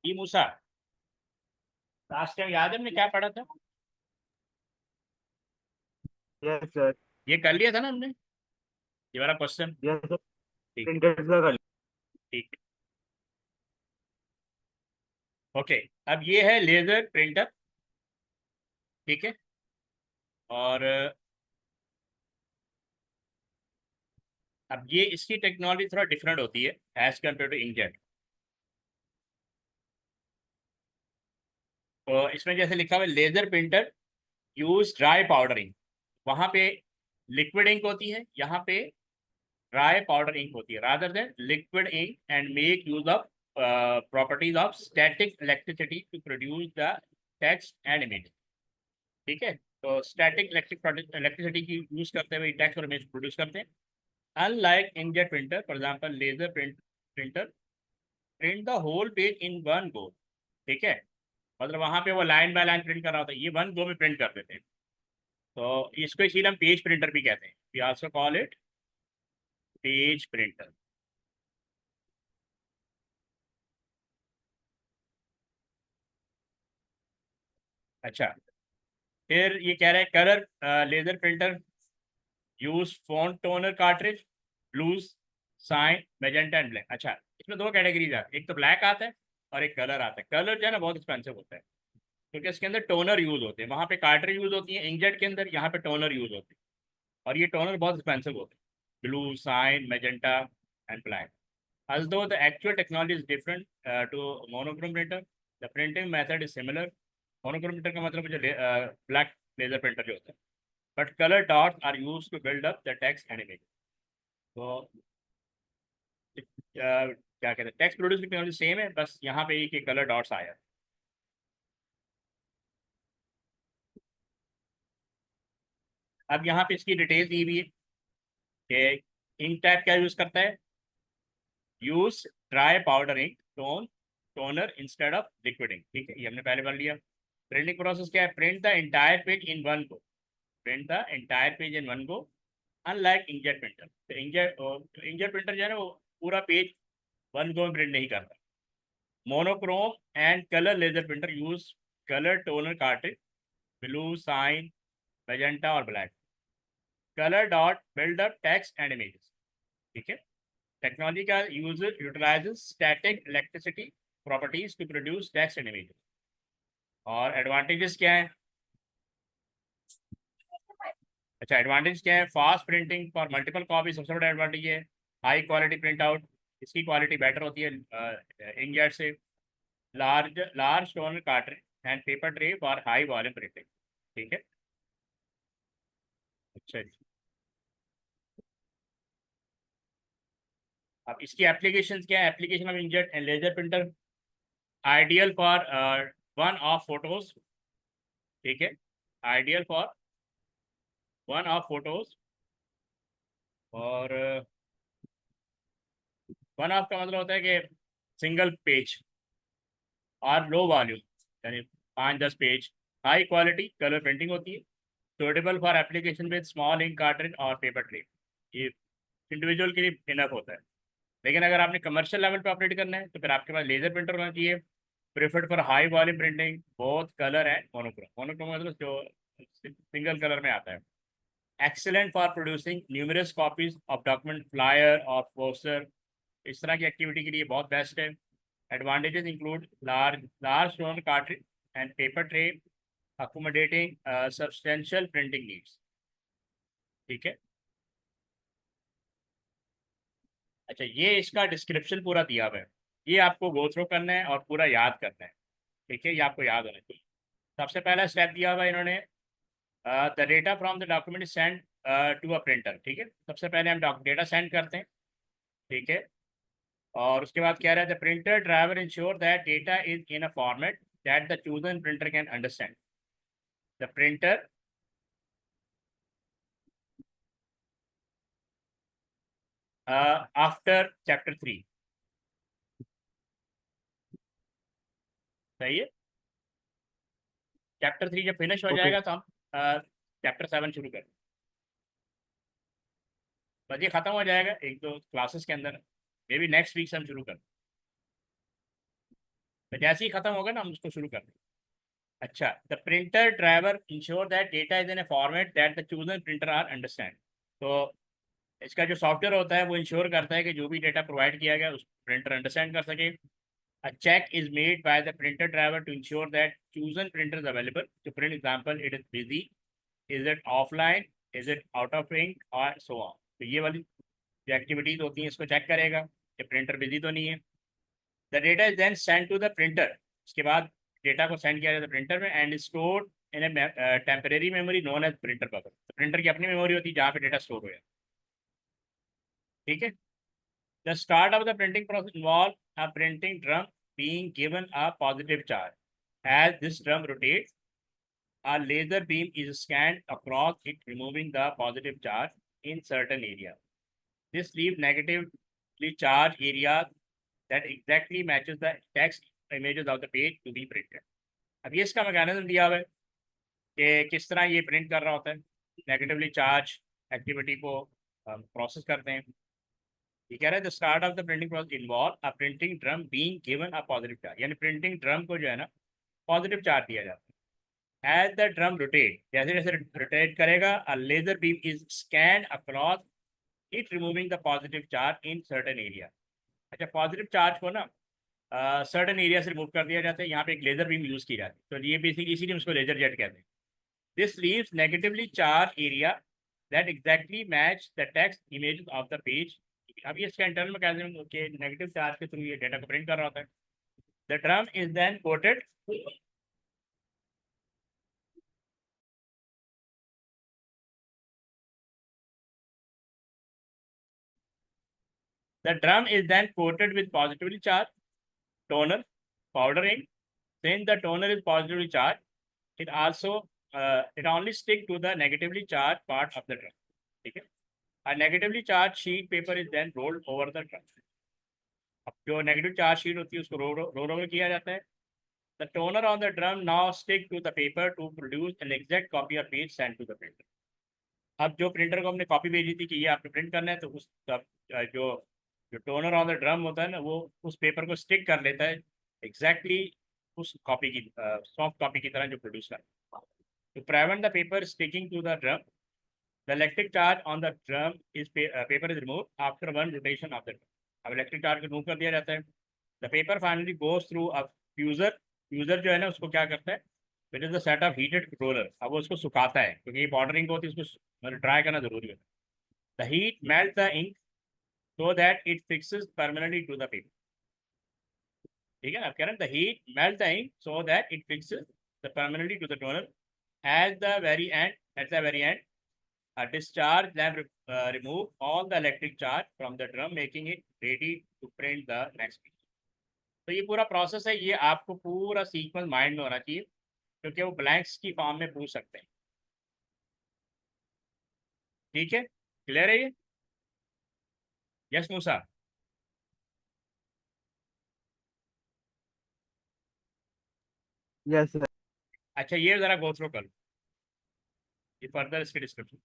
जी मूसा, last time याद है हमने क्या पढ़ा था? Yes sir. ये कर लिया था ना हमने, ये वाला क्वेश्चन। Yes sir. ठीक है। प्रिंटर्स का कर ठीक। ओके। अब ये है लेजर प्रिंटर। ठीक है। और अब ये इसकी टेक्नोलॉजी थोड़ा डिफरेंट होती है एज कम्पेयर टू इंकजेट। तो इसमें जैसे लिखा हुआ है लेजर प्रिंटर यूज ड्राई पाउडरिंग। वहाँ पे लिक्विड इंक होती है, यहाँ पे ड्राई पाउडर इंक होती है rather than liquid ink, and make use of properties of static electricity to produce the text and image. ठीक है। तो स्टैटिक इलेक्ट्रिसिटी की यूज करते हुए टेक्स्ट और इमेज प्रोड्यूस करते हैं। Unlike inkjet printer, for example laser printer print the whole page in one go. ठीक है। मतलब वहां पे वो लाइन बाय लाइन प्रिंट कर रहा होता है, ये वन गो में प्रिंट कर देते हैं। तो इसको इसीलिए हम पेज प्रिंटर भी कहते हैं। We also call it page printer. अच्छा। फिर ये कह रहे हैं colour laser printer use font toner cartridge, blues, cyan, magenta and black. अच्छा, इसमें दो कैटेगरीज आती है, एक तो ब्लैक आता है और एक कलर आता है। कलर जो है ना बहुत एक्सपेंसिव होता है, क्योंकि इसके अंदर टोनर यूज होते हैं। वहाँ पे कार्ट्रिज यूज होती है इंकजेट के अंदर, यहाँ पे टोनर यूज होते हैं, और ये टोनर बहुत एक्सपेंसिव होते हैं, blue, cyan, magenta and black. Although the actual technology is different to monochrome printer, the printing method is similar. Monochrome printer का मतलब जो black laser printer जो होता है, but color dots are used to build up the text and image. तो क्या कहते हैं, टेक्स्ट प्रोड्यूस की टेक्नोलॉजी सेम है, बस यहाँ पे एक कलर डॉट्स आया। अब यहाँ पे इसकी डिटेल दी हुई है कि इंक टाइप क्या यूज करता है। Use dry powder ink toner instead of liquid ink. ठीक है, ये हमने पहले पढ़ लिया। प्रिंटिंग प्रोसेस क्या है, print the entire page in one go. Print the entire page in one go, unlike inkjet printer. तो इंकजेट प्रिंटर जो है ना वो पूरा पेज वन गो में प्रिंट नहीं करता। Monochrome and colour laser printer use colour toner cartridge, blue, cyan, magenta और black. Colour dot build up text and images. ठीक है। टेक्नोलॉजी का use utilises static electricity properties to produce text and images. और advantages क्या है? अच्छा, advantage क्या है? Fast printing for multiple copy, सबसे बड़ा एडवांटेज है। हाई क्वालिटी प्रिंट आउट, इसकी क्वालिटी बेटर होती है इंकजेट से। Large large toner cartridge and paper tray for high volume printing. ठीक है। अच्छा जी। अब इसकी एप्लीकेशन क्या है? Application of inkjet and laser printer ideal for one off photos. ठीक है। Ideal for one off photos. और वन ऑफ का मतलब होता है कि सिंगल पेज और लो वॉल्यूम, यानी 5-10 page. High quality colour printing होती है। Suitable for application with small ink cartridge और पेपर ट्रे। ये इंडिविजुअल के लिए इनफ होता है। लेकिन अगर आपने कमर्शियल लेवल पे ऑपरेट करना है तो फिर आपके पास लेजर प्रिंटर होना चाहिए। Preferred for high volume printing, both colour and monochrome. Monochrome मतलब जो सिंगल कलर में आता है। Excellent for producing numerous copies of document, flyer और पोस्टर, इस तरह की एक्टिविटी के लिए बहुत बेस्ट है। Advantages include large large toner cartridge and paper tray, accommodating substantial printing needs। ठीक है। अच्छा, ये इसका डिस्क्रिप्शन पूरा दिया हुआ है, ये आपको गो थ्रू करना है और पूरा याद करना है। ठीक है, ये आपको याद होना चाहिए। सबसे पहला स्टेप दिया हुआ है इन्होंने, the data from the document send to a printer. ठीक है, सबसे पहले हम डेटा सेंड करते हैं। ठीक है। और उसके बाद क्या रहा है, the printer driver ensure that data is in a format that the chosen printer can understand. The printer after chapter 3। सही है। चैप्टर 3 जब फिनिश हो ओके। जाएगा तो हम चैप्टर 7 शुरू करें। बस ये खत्म हो जाएगा एक दो क्लासेस के अंदर, मे बी नेक्स्ट वीक से हम शुरू करें। तो जैसे ही खत्म होगा ना हम उसको शुरू कर देंगे। अच्छा, the printer driver ensure that data is in a format that the chosen printer are understand. तो इसका जो सॉफ्टवेयर होता है वो इंश्योर करता है कि जो भी डेटा प्रोवाइड किया गया उस प्रिंटर अंडरस्टैंड कर सके। A check is made by the printer driver to ensure that chosen printer is available. To print example, it is busy. Is it offline? Is it out of ink? Or so on. तो ये वाली जो activities होती हैं इसको check करेगा कि printer busy तो नहीं है। The data is then send to the printer. उसके बाद डेटा को सेंड किया जाता है प्रिंटर में and stored in a temporary memory known as printer buffer. तो प्रिंटर की अपनी मेमोरी होती है जहाँ पे डेटा स्टोर हो जाए। ठीक है। The start of the printing process involves a printing drum being given a positive charge. As this drum rotates, a laser beam is scanned across it, removing the positive charge in certain area. This leaves negatively charged area that exactly matches the text images of the page to be printed. अब ये इसका mechanism दिया हुआ है कि किस तरह ये प्रिंट कर रहा होता है। नेगेटिवली चार्ज एक्टिविटी को प्रोसेस करते हैं। ये कह रहा है the start of the printing process involve a printing drum being given a positive charge, यानी प्रिंटिंग ड्रम को जो है ना पॉजिटिव चार्ज दिया जाता है। एज द ड्रम रोटेट, जैसे जैसे रोटेट करेगा a laser beam is scan across it removing the positive charge in certain area. अच्छा, पॉजिटिव चार्ज को ना सर्टेन एरिया से रिमूव कर दिया जाता है। यहाँ पे एक लेजर बीम यूज़ की जाती है, तो ये बेसिकली इसीलिए उसको लेजर जेट कहते हैं। This leaves negatively charge area that exactly match the text image of the page. अब ये इसका इंटरनल मैकेनिज्म के नेगेटिव चार्ज के थ्रू ये डेटा को प्रिंट कर रहा होता है। The drum is then coated the drum is then coated with positively charged toner powder ink. Since the toner is positively charged, it only stick to the negatively charged part of the drum. ठीक है। A negatively charged sheet paper is then rolled over the drum. अब जो negative charge sheet होती है उसको roll over किया जाता है। The toner on the drum now stick to the paper to produce an exact copy of page sent to the printer. अब जो प्रिंटर को हमने कॉपी भेजी थी कि ये आपने प्रिंट करना है, तो उस जो जो टोनर ऑन द ड्रम होता है ना वो उस पेपर को स्टिक कर लेता है एग्जैक्टली उस कॉपी की सॉफ्ट कॉपी की तरह जो प्रोड्यूस करता है। To prevent the paper sticking to the drum, the electric charge on the drum is paper is remove after one rotation of the drum. अब इलेक्ट्रिक चार्ज को remove कर दिया जाता है। The paper finally goes through a fuser. Fuser जो है ना उसको क्या करता है, it is the set of heated roller. अब वो उसको सुखाता है क्योंकि ये पाउडरिंग होती है, उसको मतलब ड्राई करना जरूरी होता है। The heat melt the ink so that it fixes permanently to the paper. ठीक है ना, कह रहे हैं the heat melt the ink so that it fixes the permanently to the toner. At the very end, a discharge then remove all the electric charge from the drum, making it ready to print the next page. तो ये पूरा process है, ये आपको पूरा sequence mind में होना चाहिए क्योंकि वो ब्लैंक्स की फॉर्म में पूछ सकते हैं। ठीक है, क्लियर है ये? यस मूसा। Yes sir. अच्छा, ये जरा गो थ्रू कर लो, ये फर्दर इसके डिस्क्रिप्शन।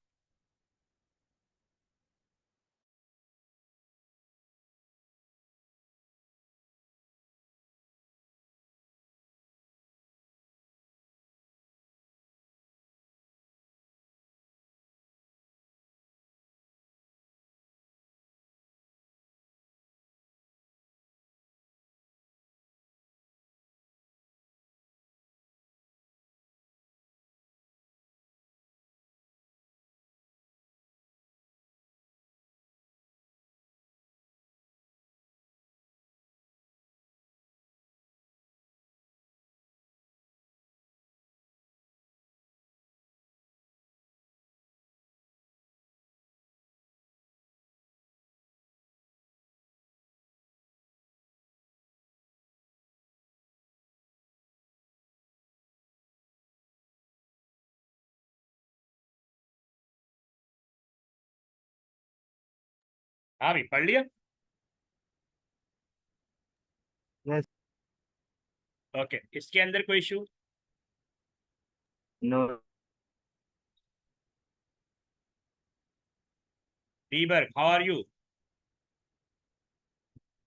हाँ भाई, पढ़ लिया। यस। ओके, इसके अंदर कोई इशू? नो। बीबर, हाउ आर यू?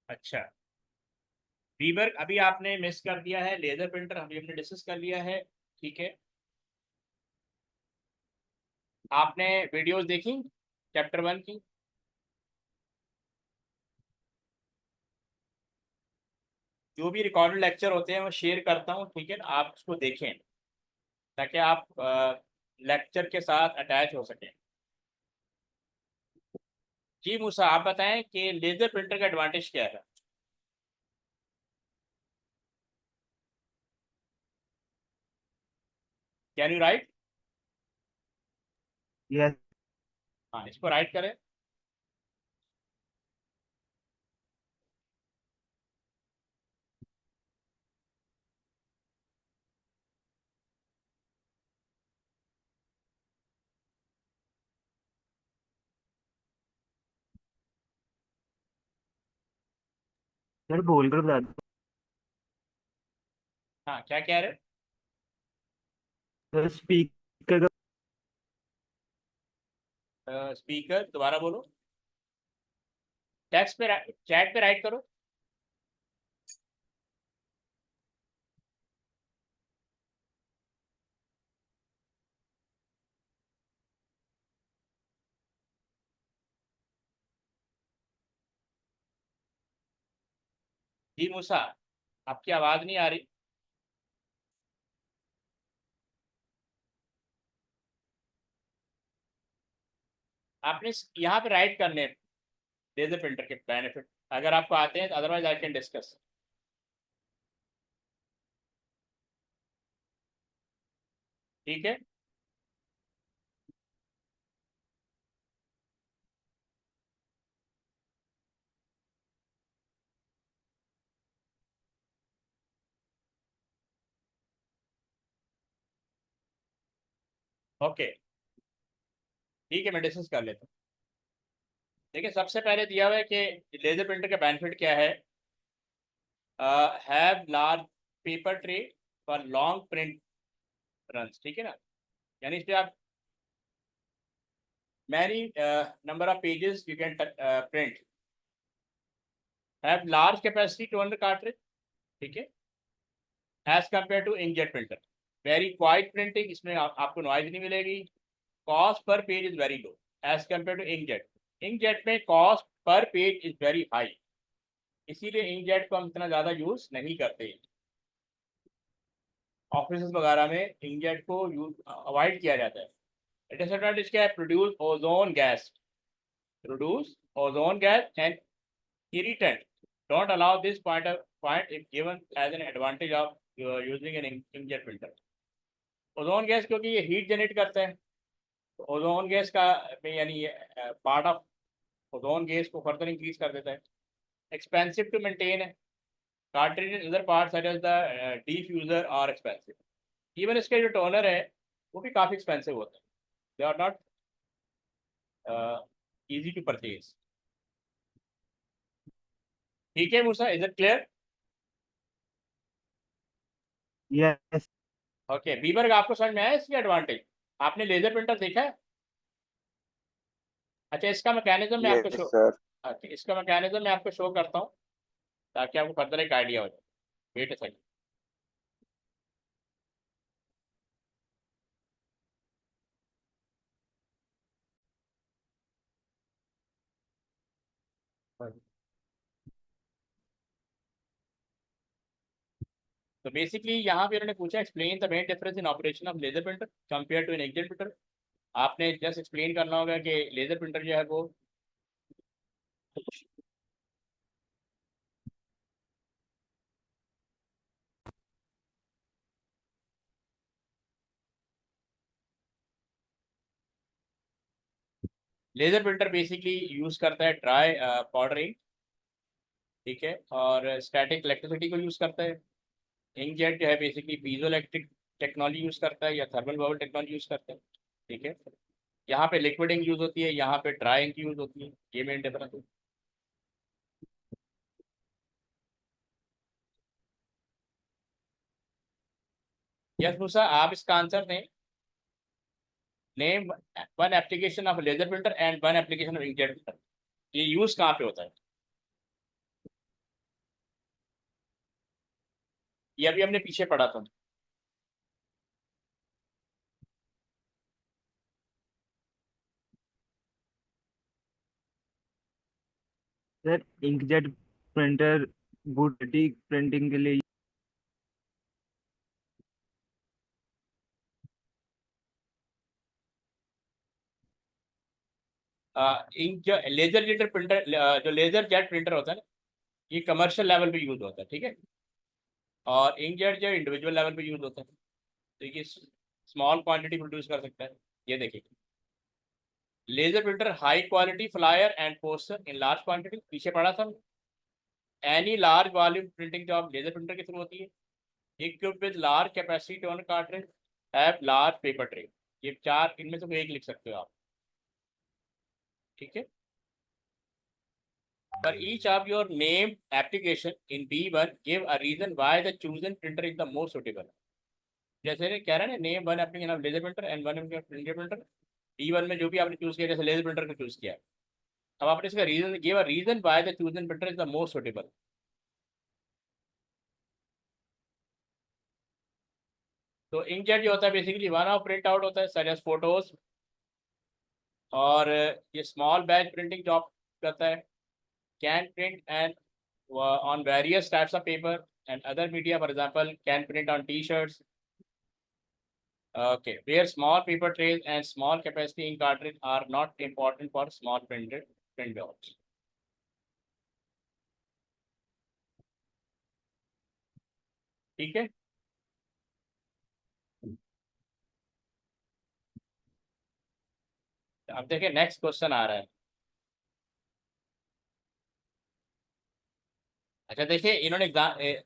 अच्छा, वीवर अभी आपने मिस कर दिया है, लेजर प्रिंटर अभी हमने डिस्कस कर लिया है, ठीक है। आपने वीडियोस देखी चैप्टर 1 की? जो भी रिकॉर्डेड लेक्चर होते हैं वो शेयर करता हूँ, ठीक है, आप उसको देखें ताकि आप लेक्चर के साथ अटैच हो सकें। जी मूसा, आप बताएं कि लेजर प्रिंटर का एडवांटेज क्या है? Can you right? यस हाँ, इसको राइट करें। सर, बोल कर बता हाँ, क्या कह रहे दो। स्पीकर का हैं? स्पीकर दोबारा बोलो। टेक्स्ट पे, चैट पे राइट करो। जी मूसा, आपकी आवाज नहीं आ रही। आपने यहाँ पे राइट करने लेजर प्रिंटर के बेनिफिट, अगर आपको आते हैं, अदरवाइज आई कैन डिस्कस। ठीक है। ओके, ठीक है, मैं डिस्कस कर लेता हूँ। देखिए, सबसे पहले दिया हुआ है कि लेजर प्रिंटर का बेनिफिट क्या है। Have large paper tray for long print runs, ठीक है ना। यानी इस पे आप many number of pages you can print. Have large capacity 200 cartridge, ठीक है, as compare to inkjet printer. Very quiet printing, इसमें आपको नॉइज नहीं मिलेगी। Cost per page is very low as compare to inkjet. Inkjet में cost per page is very high, इसीलिए inkjet को हम इतना ज़्यादा यूज़ नहीं करते। ऑफिस वगैरह में इंकजेट को यूज अवॉइड किया जाता है। डिसएडवांटेज क्या है? Produce ozone gas and irritant. Don't allow this point if given as an advantage of using an inkjet filter. Ozone gas क्योंकि ये हीट जनरेट करता है, तो ओजोन गैस का में यानी पार्ट ऑफ ओजोन गैस को फर्दर इंक्रीज कर देता है। एक्सपेंसिव टू मेंटेन है। Cartridge and other part such as the diffuser are expensive. Even इसके जो टोनर है वो भी काफ़ी एक्सपेंसिव होता है। They are not easy to purchase. ठीक है Musa, is it clear? Yes okay, बीबर आपको समझ में आया इसकी एडवांटेज? आपने लेजर प्रिंटर देखा है? अच्छा, इसका मैकेनिज्म मैं आपको यस शो, सर। अच्छा इसका मैकेनिज्म मैं आपको शो करता हूँ ताकि आपको फर्दर एक आइडिया हो जाए। Wait a second. तो बेसिकली यहाँ पे उन्होंने पूछा, explain the main difference in operation of laser printer compare to an inkjet printer. आपने जस्ट एक्सप्लेन करना होगा कि लेजर प्रिंटर जो है वो लेजर प्रिंटर बेसिकली यूज करता है ड्राई पाउडर इंक, ठीक है, और स्टैटिक इलेक्ट्रिसिटी को यूज करता है। इंकजेट जो है basically piezo electric technology use करता है या थर्मल बबल टेक्नोलॉजी यूज करता है, ठीक है। यहाँ पे लिक्विड इंक यूज होती है, यहाँ पे ड्राई इंक यूज होती है, ये मेन डिफरेंस है। यस मूसा, आप इसका आंसर दें। Name one application of laser printer and one application of inkjet printer. ये यूज कहाँ पे होता है? ये अभी हमने पीछे पढ़ा था। Sir inkjet printer bulletin printing के लिए। इंक जो लेजर जेटर प्रिंटर, जो लेजर जेट प्रिंटर होता है ना, ये कमर्शियल लेवल पे यूज होता है, ठीक है। और इंकजेट जो इंडिविजुअल लेवल पे यूज होता है, तो ये स्मॉल क्वांटिटी प्रोड्यूस कर सकता है। ये देखिए, laser printer high quality flyer and poster in large quantity, पीछे पढ़ा था। Any large volume printing job laser printer के थ्रू होती है। Equipped with large capacity toner cartridge have large paper tray. ये चार इनमें से कोई एक लिख सकते हो आप, ठीक है। For each of your named application in B1, give a reason why the chosen printer is the most suitable. जैसे कह रहे हैं name one application of laser printer and one printer printer, B1 में जो भी आपने चूज किया, जैसे लेजर प्रिंटर को चूज किया, अब आपने इसका reason give a reason why the chosen printer is the most suitable. तो इंकजेट जो होता है basically one off print out होता है सच एज फोटोज, और ये स्मॉल बैच प्रिंटिंग जॉब करता है। Can print and on various types of paper and other media, for example can print on t-shirts. Okay, where small paper trays and small capacity ink cartridge are not important for small print jobs. ठीक है। अब देखिए next question आ रहा है। अच्छा देखिए, इन्होंने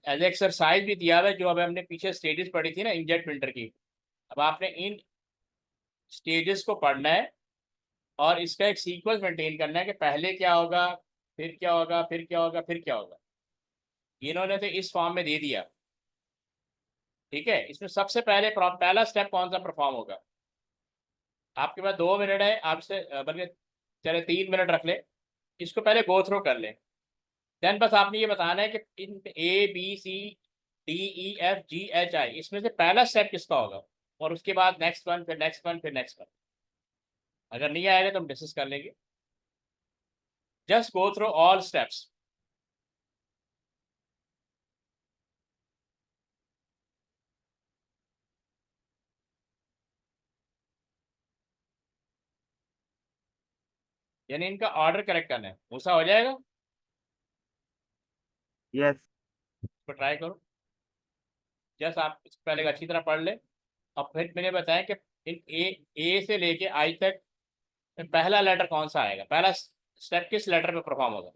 as exercise भी दिया हुआ है, जो अब हमने पीछे स्टेजेस पढ़ी थी ना इंकजेट प्रिंटर की। अब आपने इन स्टेजेस को पढ़ना है और इसका एक सीक्वेंस मेंटेन करना है कि पहले क्या होगा, फिर क्या होगा, फिर क्या होगा, फिर क्या होगा। इन्होंने तो इस फॉर्म में दे दिया, ठीक है। इसमें सबसे पहले पहला स्टेप कौन सा परफॉर्म होगा। आपके पास 2 मिनट है, आपसे बल्कि चले 3 मिनट रख ले, इसको पहले गो थ्रू कर ले। देन बस आपने ये बताना है कि इन ABCDEFGHI इसमें से पहला स्टेप किसका होगा, और उसके बाद नेक्स्ट वन, फिर नेक्स्ट वन, फिर नेक्स्ट वन। अगर नहीं आएगा तो हम डिस्कस कर लेंगे। Just go through all steps. यानी इनका ऑर्डर करेक्ट करना है, ऐसा हो जाएगा। यस। इसको ट्राई करो। जस्ट आप इसको पहले अच्छी तरह पढ़ ले, और फिर मैंने बताया कि इन ए से लेके आई तक पहला लेटर कौन सा आएगा, पहला स्टेप किस लेटर पे परफॉर्म होगा।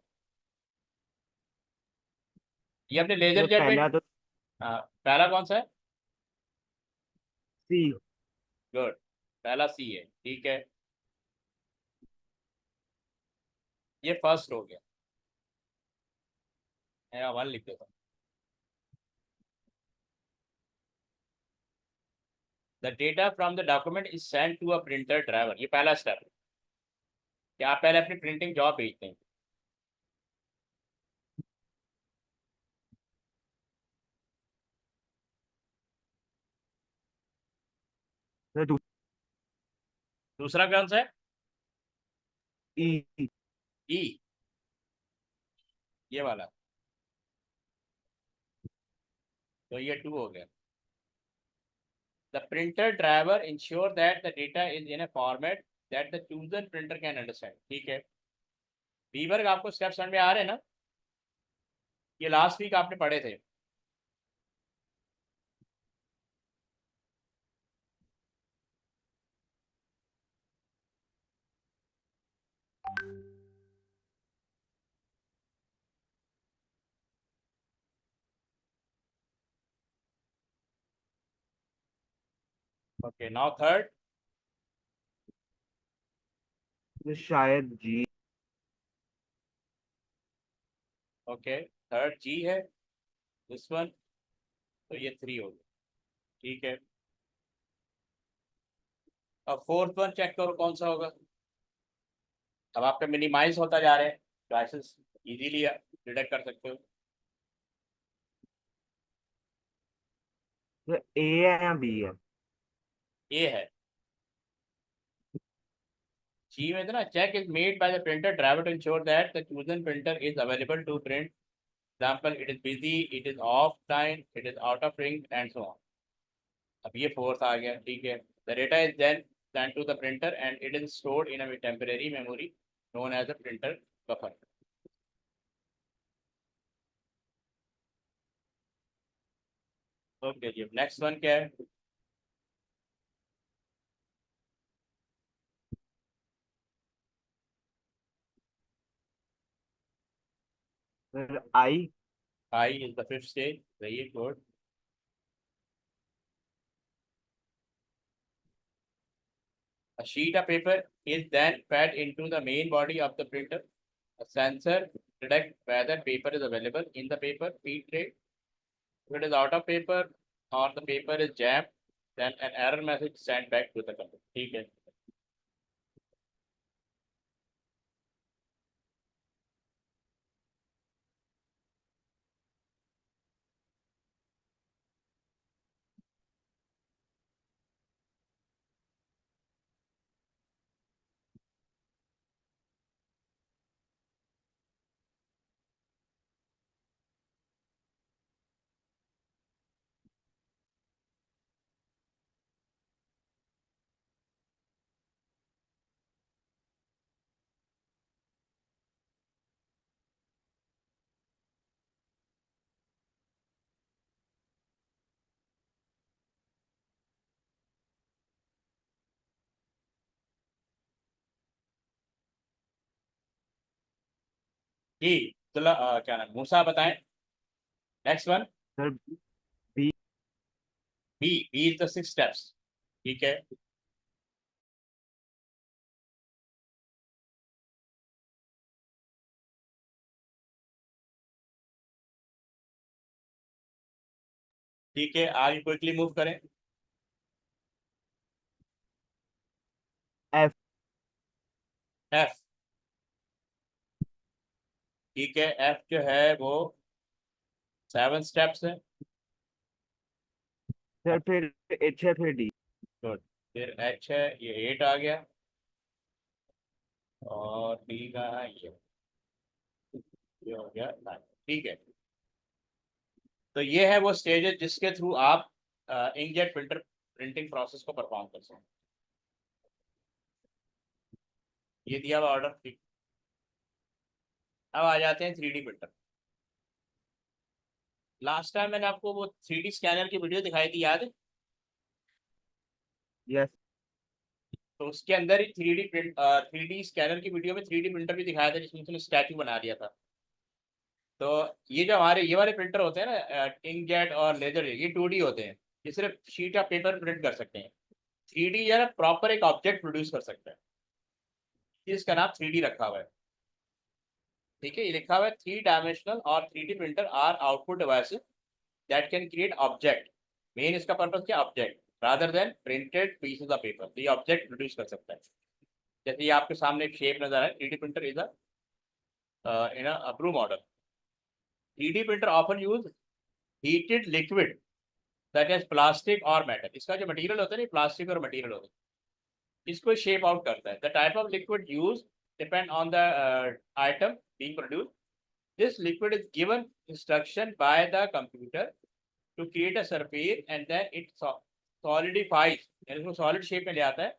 ये अपने लेजर सर जेट में। पहला तो हाँ, पहला कौन सा है। सी। गुड, पहला सी है, ठीक है। ये फर्स्ट हो गया, मैं वन लिख देता हूँ। The data from the document is send to a printer driver, ये पहला स्टेप है कि आप पहले अपनी प्रिंटिंग जॉब भेजते हैं। सर दूसरा कौन सा है। ई। ई, ये वाला, तो ये 2 हो गया। The printer driver ensure that the data is in a format that the chosen printer can understand, ठीक है। वीवर का आपको स्टेप समझ में आ रहे हैं ना, ये लास्ट वीक आपने पढ़े थे। Okay, now third. शायद जी। ओके, थर्ड जी है, दिस वन, तो ये 3 हो गया, ठीक है। अब फोर्थ वन चेक करो कौन सा होगा। अब आपका मिनिमाइज होता जा रहे हैं, चॉइसेस इजीली डिटेक्ट कर सकते हो। सर ए है या बी है? ए है। जी में था ना, check is made by the printer driver to ensure that the chosen printer is available to print. Example, it is busy, it is off time, it is out of ring and so on. अब ये fourth आ गया, ठीक है। The data is then sent to the printer and it is stored in a temporary memory known as a printer buffer. Okay ji, next one क्या है? Sir I. I is the fifth stage, सही, good. A sheet of paper is then fed into the main body of the printer. A sensor detects whether paper is available in the paper feed tray. If it is out of paper or the paper is jammed, then an error message is sent back to the computer. ठीक है। जी, चलो क्या नाम, मूसा बताएं। Next one. Sir B. B is the six steps. ठीक है। ठीक है, आगे क्विकली मूव करें। एफ। एफ। ठीक है, एफ जो है वो 7 स्टेप्स है। सर फिर एच है, फिर डी। गुड। फिर एच है, ये 8 आ गया। और डी का है ये हो गया 9। ठीक है। तो ये है वो स्टेजेस जिसके थ्रू आप इंकजेट प्रिंटर प्रिंटिंग प्रोसेस को परफॉर्म कर सकते हैं। ये दिया हुआ ऑर्डर, ठीक। अब आ जाते हैं 3D प्रिंटर। लास्ट टाइम मैंने आपको वो 3D स्कैनर की वीडियो दिखाई थी, याद है? यस। तो उसके अंदर ही 3D स्कैनर की वीडियो में 3D प्रिंटर भी दिखाया था, जिसमें उसने स्टैचू बना दिया था। तो ये जो हमारे ये वाले प्रिंटर होते हैं ना, इंकजेट और लेजर, ये 2D होते हैं। ये सिर्फ शीट या पेपर प्रिंट कर सकते हैं। 3D या प्रॉपर एक ऑब्जेक्ट प्रोड्यूस कर सकता है, इसका नाम 3D रखा हुआ है। ठीक है, ये लिखा हुआ है 3 डायमेंशनल और 3D printer are output devices that can create object. Main इसका पर्पस क्या, object rather than printed pieces of paper. तो ये ऑब्जेक्ट प्रोड्यूस कर सकता है। जैसे ये आपके सामने एक शेप नजर है, 3D printer is in a blue model. 3D printer often use heated liquid that is plastic और मेटल। इसका जो मटेरियल होता है ना, प्लास्टिक और मटेरियल होता है, इसको शेप आउट करता है। The type of liquid use depend on the item being produced. This liquid is given instruction by the computer to create a surface and then it solidifies, यानी इसको solid shape में ले आता है।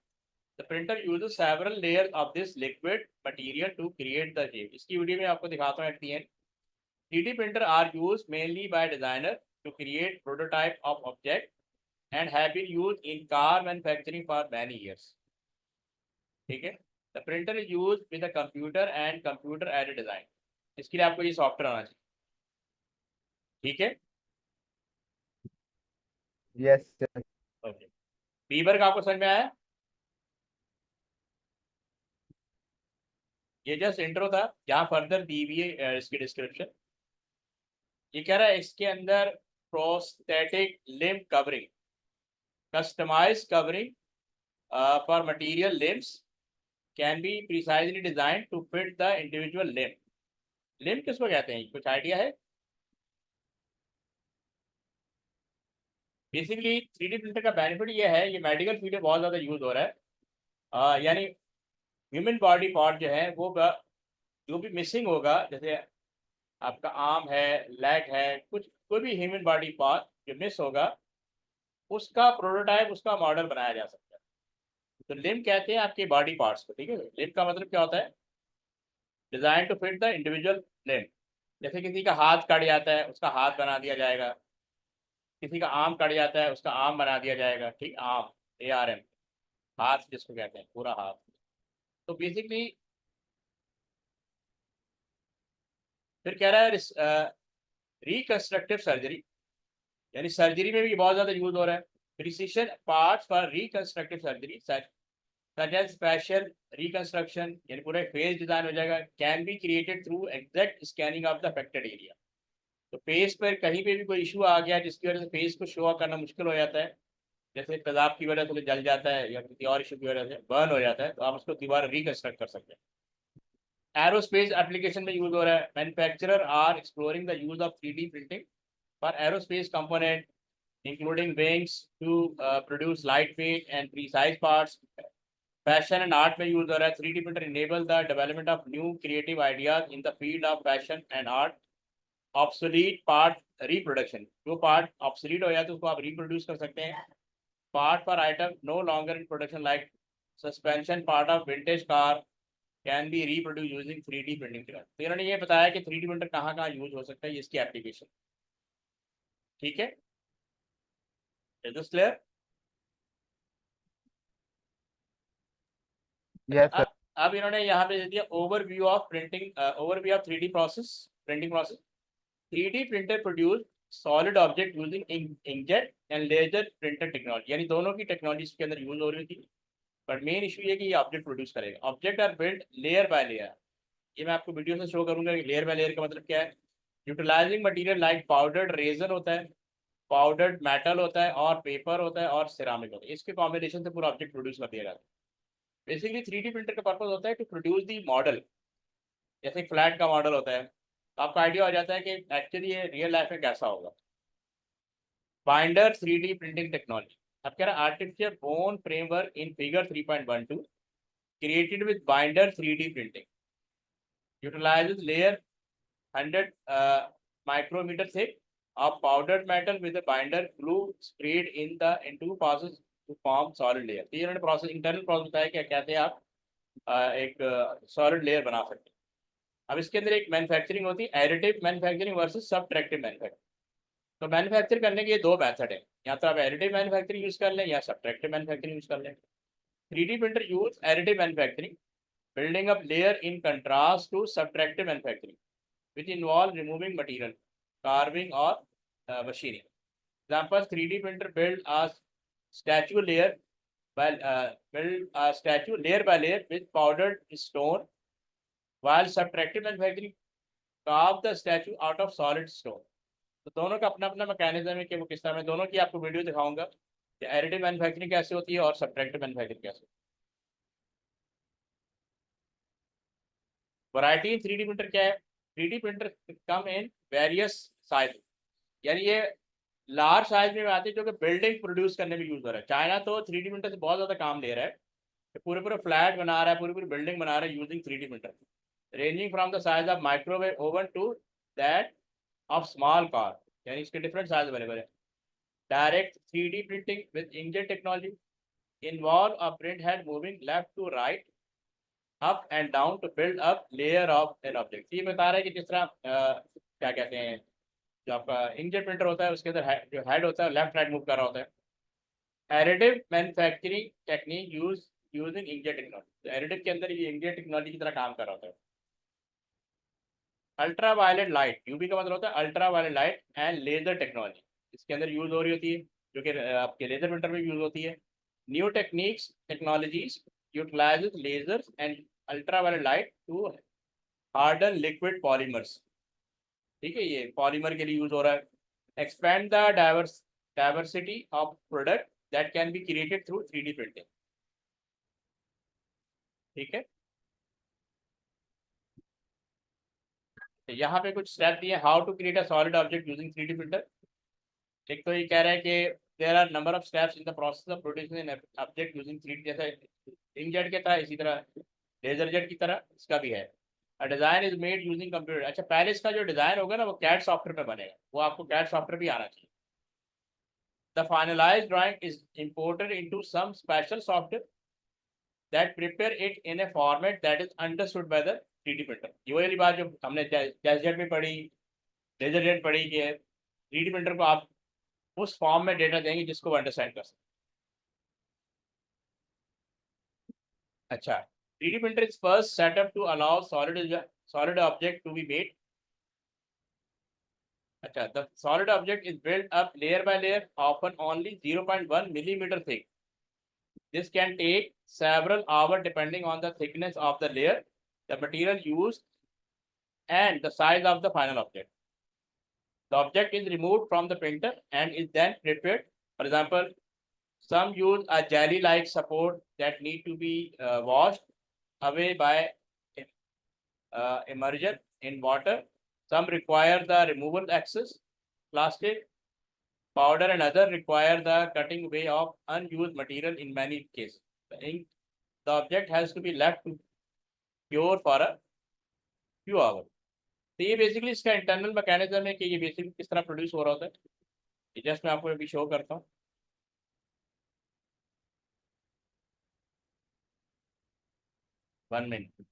The printer uses several layers of this liquid material to create the shape. इसकी video में आपको दिखाता हूँ at the end. 3D printer are used mainly by designer to create prototype of object and have been used in car manufacturing for many years. ठीक है। The printer is used with a computer and computer aided design. इसके लिए आपको ये software आना चाहिए। ठीक है। Yes sir. ओके, बीबर का आपको समझ में आया? ये जस्ट इंट्रो था, यहाँ फर्दर दी हुई है इसकी डिस्क्रिप्शन। ये कह रहा है इसके अंदर prosthetic limb covering, customise covering for material limbs can be precisely design to fit the individual limb. Limb किसको कहते हैं, कुछ आइडिया है? बेसिकली 3D प्रिंटर का बेनिफिट ये है, ये मेडिकल फील्ड में बहुत ज़्यादा यूज़ हो रहा है। यानी ह्यूमन बॉडी पार्ट जो है वो जो भी मिसिंग होगा, जैसे आपका आर्म है, लेग है, कुछ कोई भी ह्यूमन बॉडी पार्ट जो मिस होगा, उसका प्रोटोटाइप, उसका मॉडल बनाया जा सकता है। तो लिम्ब कहते हैं आपके बॉडी पार्ट्स को, ठीक है। लिम्ब का मतलब क्या होता है? Design to fit the individual limb. जैसे किसी का हाथ कट जाता है, उसका हाथ बना दिया जाएगा। किसी का आर्म कट जाता है, उसका आर्म बना दिया जाएगा, ठीक। आर्म, ARM, हाथ जिसको कहते हैं, पूरा हाथ। तो बेसिकली फिर कह रहा है रिकंस्ट्रक्टिव सर्जरी, यानी सर्जरी में भी बहुत ज़्यादा यूज हो रहा है। Precision parts for reconstructive surgery such as facial reconstruction, यानी पूरा फेस डिजाइन हो जाएगा, can be created through exact scanning of the affected area. तो फेस पर कहीं पे भी कोई इशू आ गया जिसकी वजह से फेस को शो करना मुश्किल हो जाता है, जैसे तेजाब की वजह से जल जाता है या किसी और इशू की वजह से बर्न हो जाता है, तो आप उसको दोबारा रिकंस्ट्रक्ट कर सकते हैं। एरोस्पेस एप्लीकेशन में यूज हो रहा है। Manufacturer are exploring the use of 3D printing for aerospace component including wings to produce lightweight and precise parts. Fashion and art में यूज हो रहा है। 3D printer enable the development of new creative ideas in the field of fashion and art. Obsolete part reproduction, जो part obsolete हो जाए तो उसको आप रिप्रोड्यूस कर सकते हैं। पार्ट पर item no longer in production like suspension part of vintage car can be reproduce using 3D printing. तो इन्होंने ये बताया कि 3D प्रिंटर कहाँ कहाँ यूज हो सकता है, इसकी एप्लीकेशन। ठीक है, is this clear? Yes sir. अब इन्होंने यहाँ पे दे दिया overview of printing, overview of 3D process, printing process. 3D printer produce solid object using inkjet and laser printer technology, यानी दोनों की टेक्नोलॉजी इसके अंदर यूज हो रही थी। बट मेन इशू ये कि ये ऑब्जेक्ट प्रोड्यूस करेगा। Object are build layer by layer. ये मैं आपको वीडियो से शो करूंगा कि लेयर बाय लेयर का मतलब क्या है। Utilizing material like powdered resin होता है, पाउडर्ड मेटल होता है, और पेपर होता है, और सिरामिक होता है। इसके कॉम्बिनेशन से पूरा ऑब्जेक्ट प्रोड्यूस कर दिया जाता है। बेसिकली 3D प्रिंटर का पर्पज होता है टू प्रोड्यूस दी मॉडल। जैसे फ्लैट का मॉडल होता है, तो आपको आइडिया हो जाता है कि एक्चुअली ये रियल लाइफ में कैसा होगा। बाइंडर 3D प्रिंटिंग टेक्नोलॉजी, अब कह रहा है artificial bone framework in figure 3.12 created with binder 3D printing utilises layer 100 micrometer thick of powdered metal with a binder glue sprayed in the in two passes to form solid layer। तो ये इन्होंने process, internal process बताया क्या कहते हैं आप एक solid layer बना सकते हैं। अब इसके अंदर एक मैन्युफैक्चरिंग होती है, additive manufacturing versus subtractive manufacturing. तो मैन्युफैक्चर करने के ये दो मेथड है, या तो आप एडिटिव मैन्युफैक्चरिंग यूज कर लें या सब्ट्रैक्टिव मैन्युफैक्चरिंग यूज कर लें। 3D printer use additive manufacturing, building up layer in contrast to subtractive manufacturing which involve removing material, carving or machining. Examples: 3D printer build a statue layer by layer with powdered stone, while subtractive manufacturing carve the statue out of solid stone. तो दोनों का अपना अपना mechanism है कि वो किस तरह, मैं दोनों की आपको वीडियो दिखाऊंगा कि एडिटिव मैन्युफैक्चरिंग कैसे होती है और सब्ट्रैक्टिव मैन्युफैक्चरिंग कैसे होती है। वैरायटी इन 3D प्रिंटर क्या है? 3D printer come in various size, यानी ये लार्ज साइज में आते हैं जो कि बिल्डिंग प्रोड्यूस करने में यूज हो रहा है। चाइना तो 3D प्रिंटर से बहुत ज़्यादा काम ले रहा है, पूरे पूरे फ्लैट बना रहा है, पूरी पूरी बिल्डिंग बना रहा है using 3D printer, ranging from the size of microwave oven to that of small car, यानी इसके डिफरेंट साइज अवेलेबल है। Direct 3D printing with inkjet technology involve a print head moving left to right up and down to build up layer of an object. ये बता रहा है कि जिस तरह क्या कहते हैं, जो आपका इंकजेट प्रिंटर होता है उसके अंदर जो हेड होता है लेफ्ट राइट मूव कर रहा होता है। Additive manufacturing technique using inkjet technology, तो एडिटिव के अंदर ये इंकजेट टेक्नोलॉजी की तरह काम कर रहा होता है। अल्ट्रा वायलेट लाइट, यूवी का मतलब होता है ultra violet light and laser technology, इसके अंदर यूज हो रही होती है, जो कि आपके लेजर प्रिंटर में यूज होती है। New techniques technologies utilizes lasers and ultra violet light to harden liquid polymers. ठीक है, ये पॉलीमर के लिए यूज हो रहा है। Expand the diversity of product that can be created through 3D printing. ठीक है, तो यहाँ पे कुछ स्टेप दिए how to create a solid object using 3D printer. एक तो ये कह रहा है कि there are number of steps in the process of producing an object using 3D, जैसे inkjet के तरह इसी तरह लेजर जेट की तरह इसका भी है। A design is made using computer। अच्छा, पहले इसका जो डिजाइन होगा ना वो CAD सॉफ्टवेयर में बनेगा, वो आपको CAD सॉफ्टवेयर भी आना चाहिए। The finalized drawing is imported into some special software that prepare it in a format that is understood by the 3D printer। ये वाली बात जो हमने जेट में पढ़ी, लेजर जेट पढ़ी कि 3D प्रिंटर को आप उस फॉर्म में डेटा देंगे जिसको वो अंडरस्टैंड कर सके। अच्छा, 3D printer is first set up to allow solid object to be made। अच्छा, the solid object is built up layer by layer, often only 0.1 millimeter thick। This can take several hours depending on the thickness of the layer, the material used, and the size of the final object। The object is removed from the printer and is then prepared। For example, some use a jelly-like support that need to be washed away by immersion in water। Some require the removal excess plastic, powder, and other require the cutting away of unused material in many cases। The object has to be left to cure for a few hours। तो ये basically इसका internal mechanism है कि ये basically किस तरह produce हो रहा होता है। ये जस्ट मैं आपको अभी शो करता हूँ। 1 मिनट।